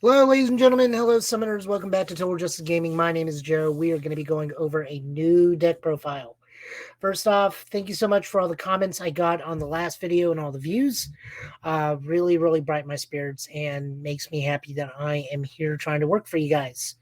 Hello, ladies and gentlemen. Hello, summoners. Welcome back to Total Justice Gaming. My name is Joe. We are going to be going over a new deck profile. First off, thank you so much for all the comments I got on the last video and all the views. Really brighten my spirits and makes me happy that I am here trying to work for you guys.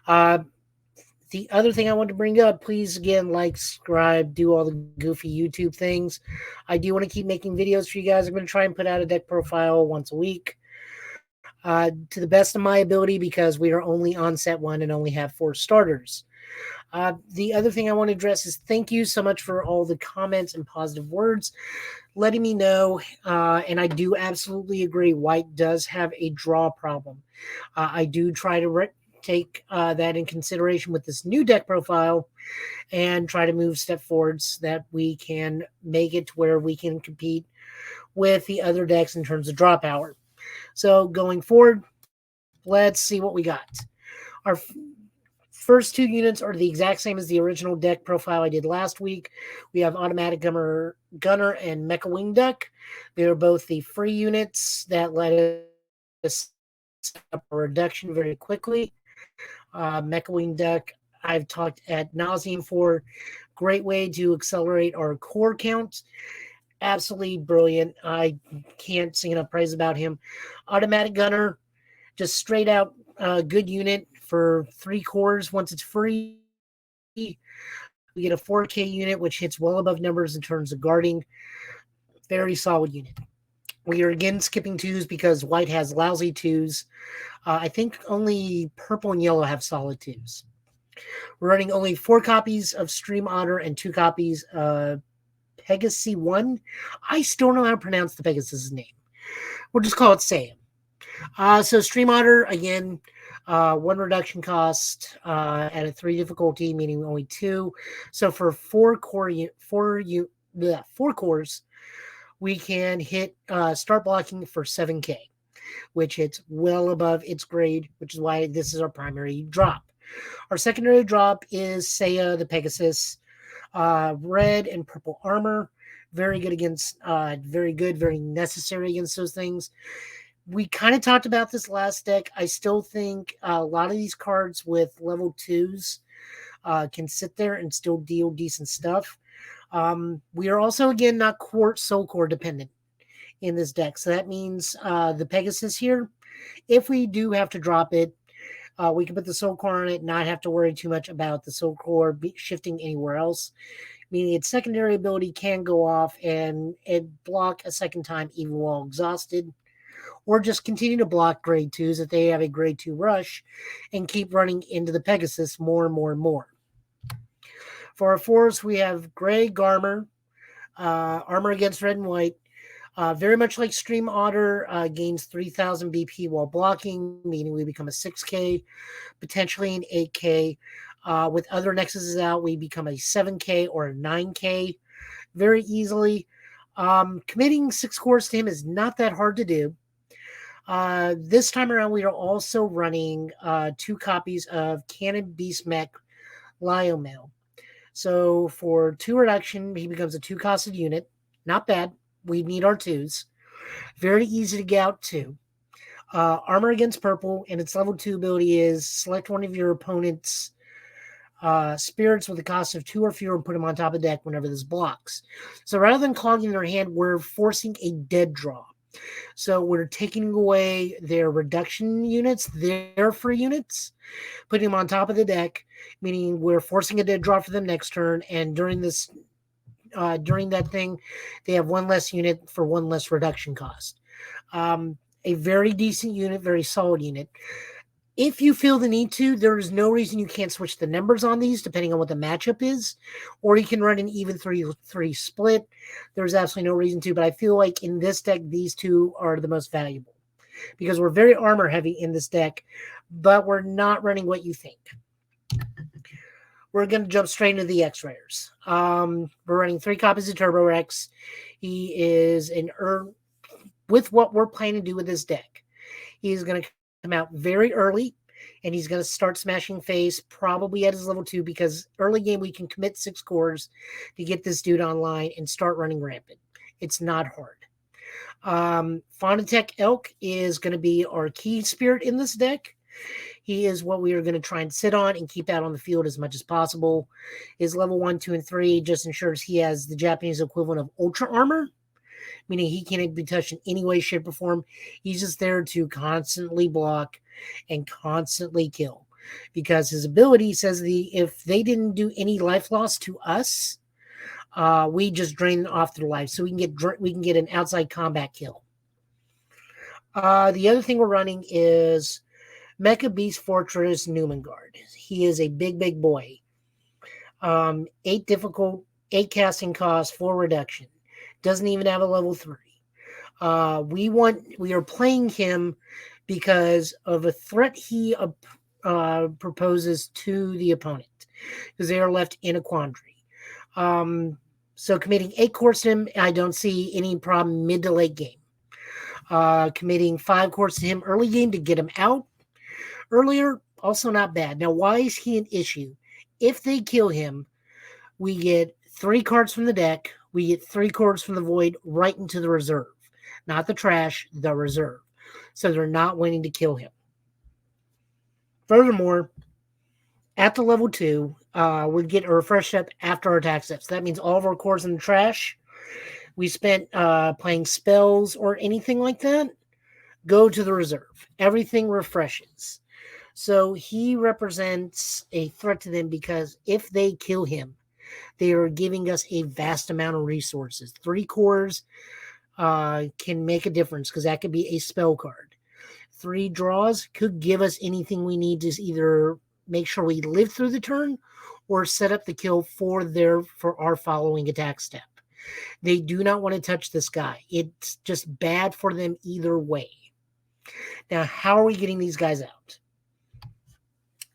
The other thing I want to bring up, please again, like, subscribe, do all the goofy YouTube things. I do want to keep making videos for you guys. I'm going to try and put out a deck profile once a week. To the best of my ability, because we are only on set one and only have 4 starters. The other thing I want to address is thank you so much for all the comments and positive words, letting me know, and I do absolutely agree, White does have a draw problem. I do try to take that in consideration with this new deck profile and try to move step forwards so that we can make it to where we can compete with the other decks in terms of draw power. So going forward, let's see what we got. Our first 2 units are the exact same as the original deck profile I did last week. We have Automatic Gunner and Mecha Wing Duck. They are both the free units that let us set up a reduction very quickly. Mecha Wing Duck, I've talked ad nauseum for. Great way to accelerate our core count. Absolutely brilliant. I can't sing enough praise about him. Automatic Gunner, just straight out good unit for 3 cores. Once it's free, we get a 4K unit, which hits well above numbers in terms of guarding. Very solid unit. We are again skipping 2s because White has lousy 2s. I think only purple and yellow have solid 2s. We're running only 4 copies of Stream Otter and 2 copies of Pegasus 1. I still don't know how to pronounce the Pegasus' name. We'll just call it Sam. So Stream Otter, again, 1 reduction cost at a 3 difficulty, meaning only 2. So for 4 cores, we can hit start blocking for 7K, which hits well above its grade, which is why this is our primary drop. Our secondary drop is Saga the Pegasus. Red and purple armor, very good against, very necessary against those things. We kind of talked about this last deck. I still think a lot of these cards with level 2s can sit there and still deal decent stuff. We are also, again, not soul core dependent in this deck. So that means the Pegasus here, if we do have to drop it, we can put the soul core on it, not have to worry too much about the soul core shifting anywhere else, meaning its secondary ability can go off and block a second time even while exhausted, or just continue to block grade 2s if they have a grade 2 rush and keep running into the Pegasus more and more. For our 4s, we have Gray Garmer, armor against red and white. Very much like Stream Otter, gains 3,000 BP while blocking, meaning we become a 6K, potentially an 8K. With other Nexuses out, we become a 7K or a 9K very easily. Committing 6 cores to him is not that hard to do. This time around, we are also running 2 copies of Cannon Beast Mech Lyomel. So for 2 reduction, he becomes a 2-costed unit. Not bad. We need our 2s. Very easy to get out too. Armor against purple, and its level 2 ability is select one of your opponent's spirits with a cost of 2 or fewer and put them on top of the deck whenever this blocks. So rather than clogging their hand, we're forcing a dead draw. So we're taking away their reduction units, their free units, putting them on top of the deck, meaning we're forcing a dead draw for them next turn, and during that thing, they have 1 less unit for 1 less reduction cost. A very decent unit, very solid unit. If you feel the need to, there is no reason you can't switch the numbers on these, depending on what the matchup is, or you can run an even 3-3 split. There's absolutely no reason to, but I feel like in this deck, these 2 are the most valuable because we're very armor heavy in this deck, but we're not running what you think. We're going to jump straight into the X-Rares. We're running 3 copies of Turbo Rex. He is with what we're planning to do with this deck. He's going to come out very early, and he's going to start smashing face probably at his level 2 because early game we can commit 6 cores to get this dude online and start running rampant. It's not hard. Fonatech Elk is going to be our key spirit in this deck. He is what we are going to try and sit on and keep out on the field as much as possible. His level 1, 2, and 3 just ensures he has the Japanese equivalent of Ultra Armor, meaning he can't be touched in any way, shape, or form. He's just there to constantly block and constantly kill. Because his ability says if they didn't do any life loss to us, we just drain off their life, so we can get an outside combat kill. The other thing we're running is Mecha Beast Fortress Newmangard. He is a big boy. 8 difficult, 8 casting cost, 4 reduction. Doesn't even have a level 3. We are playing him because of a threat he proposes to the opponent, because they are left in a quandary. So committing 8 cores to him, I don't see any problem mid to late game. Committing 5 cores to him early game to get him out earlier, also not bad. Now, why is he an issue? If they kill him, we get 3 cards from the deck, we get 3 cards from the void right into the reserve. Not the trash, the reserve. So they're not waiting to kill him. Furthermore, at the level 2, we get a refresh step after our attack steps. That means all of our cores in the trash we spent playing spells or anything like that go to the reserve. Everything refreshes. So he represents a threat to them, because if they kill him, they are giving us a vast amount of resources. 3 cores can make a difference, because that could be a spell card. 3 draws could give us anything we need to either make sure we live through the turn or set up the kill for our following attack step. They do not want to touch this guy. It's just bad for them either way. Now, how are we getting these guys out?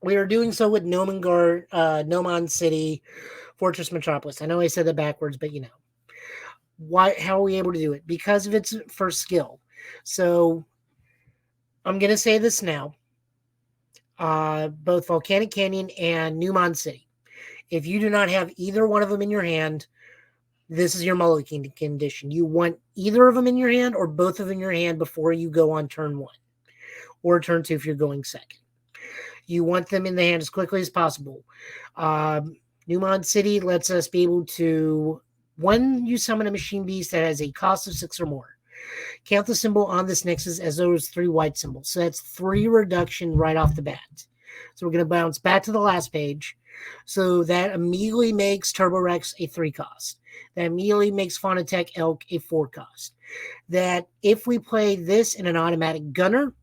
We are doing so with Nomon City, Fortress Metropolis. I know I said that backwards, but you know. How are we able to do it? Because of its first skill. So I'm going to say this now. Both Volcanic Canyon and Newmont City. If you do not have either one of them in your hand, this is your mulligan condition. You want either of them in your hand or both of them in your hand before you go on turn 1. Or turn 2 if you're going second. You want them in the hand as quickly as possible. Newmont City lets us be able to, when you summon a machine beast that has a cost of 6 or more, count the symbol on this nexus as those 3 white symbols. So that's 3 reduction right off the bat. So we're going to bounce back to the last page. So that immediately makes Turbo Rex a 3 cost. That immediately makes Fonatech Elk a 4 cost. That if we play this in an automatic gunner,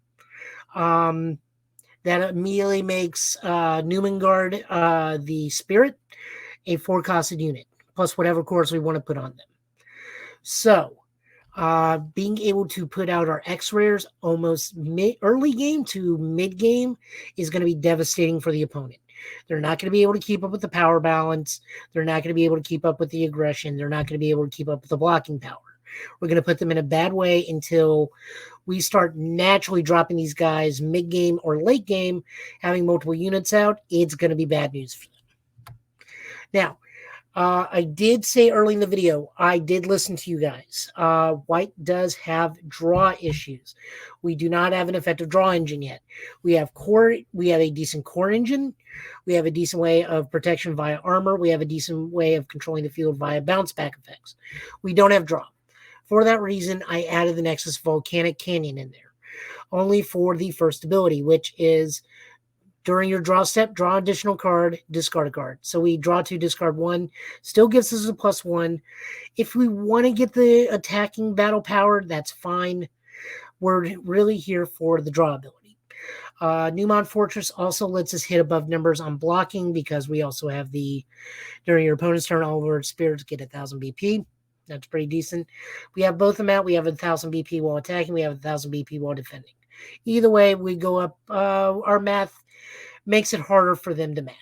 that immediately makes Newmangard, the spirit, a 4-costed unit, plus whatever cores we want to put on them. So, being able to put out our X-rares almost early game to mid game is going to be devastating for the opponent. They're not going to be able to keep up with the power balance. They're not going to be able to keep up with the aggression. They're not going to be able to keep up with the blocking power. We're going to put them in a bad way until we start naturally dropping these guys mid-game or late game, having multiple units out. It's going to be bad news for them. Now, I did say early in the video, I did listen to you guys. White does have draw issues. We do not have an effective draw engine yet. We have a decent core engine. We have a decent way of protection via armor. We have a decent way of controlling the field via bounce back effects. We don't have draw. For that reason, I added the Nexus Volcanic Canyon in there, only for the first ability, which is during your draw step, draw an additional card, discard a card. So we draw 2, discard 1, still gives us a +1. If we want to get the attacking battle power, that's fine. We're really here for the draw ability. Newmont Fortress also lets us hit above numbers on blocking, because we also have during your opponent's turn, all of our spirits get 1,000 BP. That's pretty decent. We have both of them out. We have 1,000 BP while attacking. We have 1,000 BP while defending. Either way, we go up. Our math makes it harder for them to math.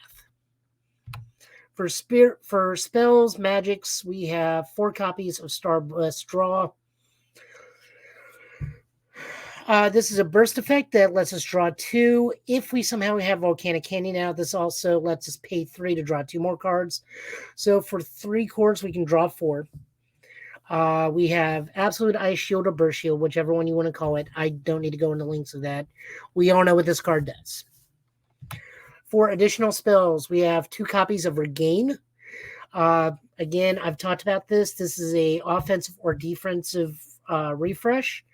For spells, magics, we have 4 copies of Starburst Draw. This is a burst effect that lets us draw 2. If we somehow have Volcanic Canyon out, this also lets us pay 3 to draw 2 more cards. So for 3 cores, we can draw 4. We have Absolute Ice Shield or Burst Shield, whichever one you want to call it. I don't need to go into links of that. We all know what this card does. For additional spells, we have 2 copies of Regain. Again, I've talked about this. This is a offensive or defensive refresh.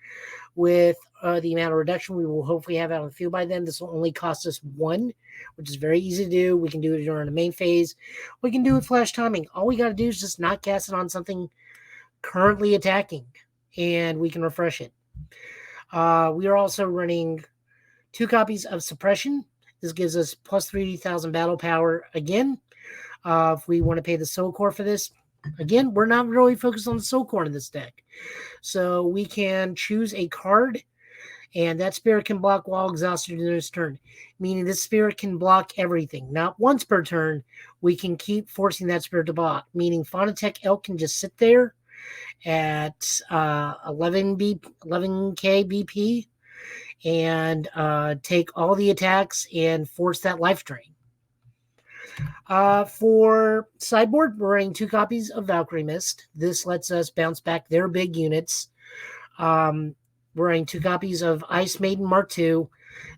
With the amount of reduction we will hopefully have out on the field by then, this will only cost us 1, which is very easy to do. We can do it during the main phase. We can do it flash timing. All we got to do is just not cast it on something currently attacking, and we can refresh it. We are also running 2 copies of Suppression. This gives us plus 3,000 battle power again. If we want to pay the Soul Core for this, again, we're not really focused on the Soul Core in this deck. So we can choose a card, and that spirit can block while exhausted in this turn, meaning this spirit can block everything. Not once per turn, we can keep forcing that spirit to block, meaning Fonatech Elk can just sit there at 11k BP and take all the attacks and force that life drain. For sideboard, we're running 2 copies of Valkyrie Mist. This lets us bounce back their big units. We're running 2 copies of Ice Maiden Mark II.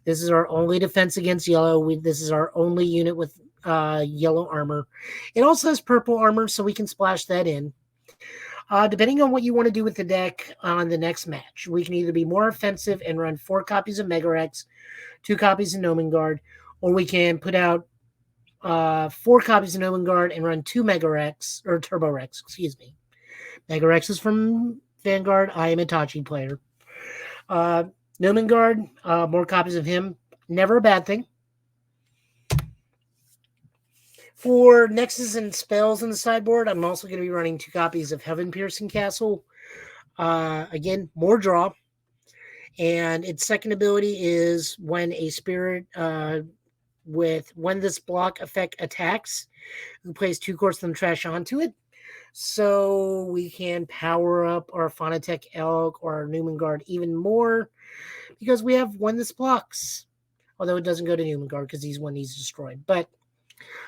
This is our only defense against yellow. This is our only unit with yellow armor. It also has purple armor, so we can splash that in. Depending on what you want to do with the deck on the next match, we can either be more offensive and run 4 copies of Mega Rex, 2 copies of Gnomon Guard, or we can put out 4 copies of Gnomon Guard and run 2 Mega Rex, or Turbo Rex, excuse me. Mega Rex is from Vanguard. I am a Tachi player. Gnomon Guard, more copies of him. Never a bad thing. For Nexus and spells in the sideboard, I'm also going to be running 2 copies of Heaven Piercing Castle. Again, more draw. And its second ability is when a spirit when this block effect attacks, we place 2 cores from trash onto it. So we can power up our Fonatech Elk or our Newman Guard even more because we have when this blocks. Although it doesn't go to Newman Guard because he's one he's destroyed. But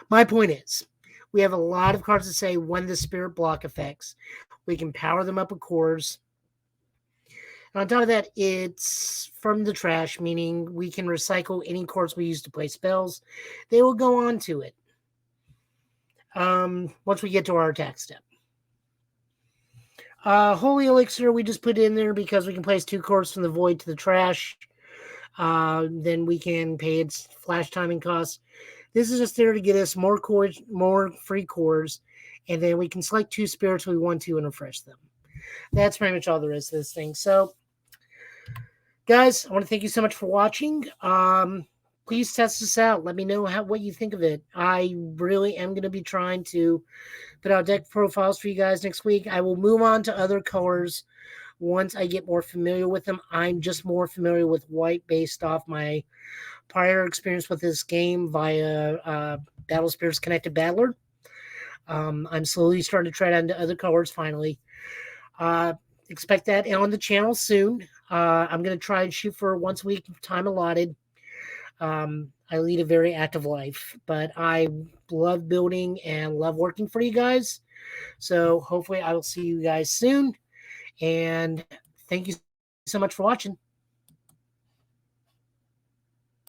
my point is, we have a lot of cards that say when the spirit block effects. We can power them up with cores. And on top of that, it's from the trash, meaning we can recycle any cores we use to play spells. They will go on to it once we get to our attack step. Holy Elixir, we just put in there because we can place 2 cores from the void to the trash. Then we can pay its flash timing costs. This is just there to get us more cores, more free cores, and then we can select 2 spirits we want to and refresh them. That's pretty much all there is to this thing. So, guys, I want to thank you so much for watching. Please test this out. Let me know what you think of it. I really am going to be trying to put out deck profiles for you guys next week. I will move on to other colors once I get more familiar with them. I'm just more familiar with white based off my prior experience with this game via Battle Spirits Connected Battler. I'm slowly starting to try it into other colors finally. Expect that on the channel soon. I'm going to try and shoot for once a week, time allotted. I lead a very active life, but I love building and love working for you guys. So hopefully I will see you guys soon. And thank you so much for watching.